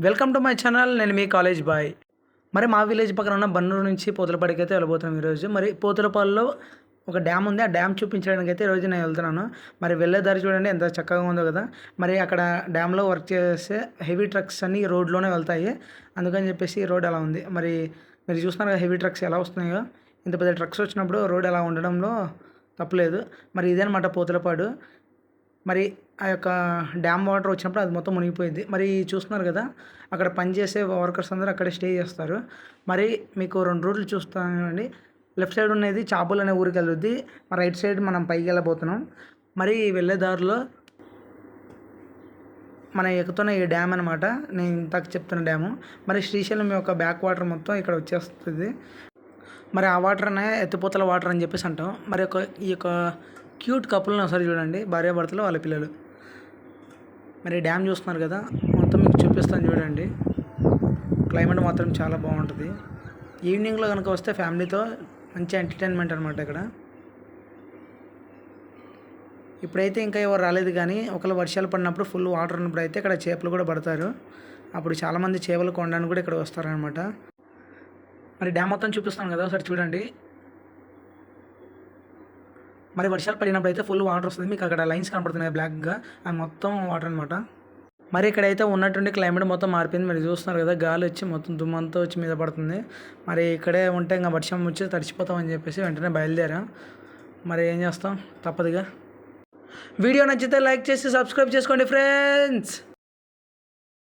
Welcome to my channel. నేను మీ college bye. మరి మా విలేజ్ పక్కన ఉన్న బన్నూరు నుంచి పోతులపాడికి అయితే వెళ్ళబోతున్నాం ఈరోజు. మరి పోతులపాడులో ఒక డ్యామ్ ఉంది. ఆ డ్యామ్ చూపించడానికి అయితే ఈరోజు నేను వెళ్తున్నాను. మరి వెళ్ళే దారి చూడండి ఎంత చక్కగా ఉందో కదా. మరి అక్కడ డ్యామ్లో వర్క్ చేసే హెవీ ట్రక్స్ అన్నీ రోడ్లోనే వెళ్తాయి. అందుకని చెప్పేసి ఈ రోడ్ అలా ఉంది. మరి మీరు చూస్తున్నారు కదా హెవీ ట్రక్స్ ఎలా వస్తున్నాయో. ఇంత పెద్ద ట్రక్స్ వచ్చినప్పుడు రోడ్ అలా ఉండడంలో తప్పులేదు. మరి ఇదేనమాట పోతులపాడు. మరి ఆ యొక్క డ్యామ్ వాటర్ వచ్చినప్పుడు అది మొత్తం మునిగిపోయింది. మరి చూస్తున్నారు కదా అక్కడ పనిచేసే వర్కర్స్ అందరూ అక్కడే స్టే చేస్తారు. మరి మీకు 2 రూట్లు చూస్తానండి. లెఫ్ట్ సైడ్ ఉన్నది చాబుల్ అనే ఊరికి వెళ్ళుద్ది. మరి రైట్ సైడ్ మనం పైకి వెళ్ళబోతున్నాం. మరి వెళ్ళే దారిలో మనం ఎక్కుతున్న ఈ డ్యామ్ అనమాట. నేను ఇంతకు చెప్తున్న డ్యాము. మరి శ్రీశైలం యొక్క బ్యాక్ వాటర్ మొత్తం ఇక్కడ వచ్చేస్తుంది. మరి ఆ వాటర్నే ఎత్తిపోతల వాటర్ అని చెప్పేసి అంటాం. మరి ఈ యొక్క క్యూట్ కపుల్ని ఒకసారి చూడండి, భార్యాభర్తలు వాళ్ళ పిల్లలు. మరి డ్యామ్ చూస్తున్నారు కదా, మొత్తం మీకు చూపిస్తాను చూడండి. క్లైమేట్ మాత్రం చాలా బాగుంటుంది. ఈవినింగ్లో కనుక వస్తే ఫ్యామిలీతో మంచి ఎంటర్టైన్మెంట్ అనమాట ఇక్కడ. ఇప్పుడైతే ఇంకా ఎవరు రాలేదు, కానీ ఒకవేళ వర్షాలు పడినప్పుడు ఫుల్ వాటర్ ఉన్నప్పుడు అయితే ఇక్కడ చేపలు కూడా పడతారు. అప్పుడు చాలామంది చేపలు కొనడానికి కూడా ఇక్కడ వస్తారనమాట. మరి డ్యామ్ మొత్తం చూపిస్తాను కదా, ఒకసారి చూడండి. మరి వర్షాలు పడినప్పుడు అయితే ఫుల్ వాటర్ వస్తుంది. మీకు అక్కడ లైన్స్ కనపడుతున్నాయి బ్లాక్గా, అది మొత్తం వాటర్ అనమాట. మరి ఇక్కడైతే ఉన్నటువంటి క్లైమేట్ మొత్తం మారిపోయింది. మరి చూస్తున్నారు కదా, గాలి వచ్చి మొత్తం దుమ్మంతా వచ్చి మీద పడుతుంది. మరి ఇక్కడే ఉంటే ఇంకా వర్షం వచ్చి తడిచిపోతామని చెప్పేసి వెంటనే బయలుదేరాం. మరి ఏం చేస్తాం, తప్పదుగా. వీడియో నచ్చితే లైక్ చేసి సబ్స్క్రైబ్ చేసుకోండి ఫ్రెండ్స్.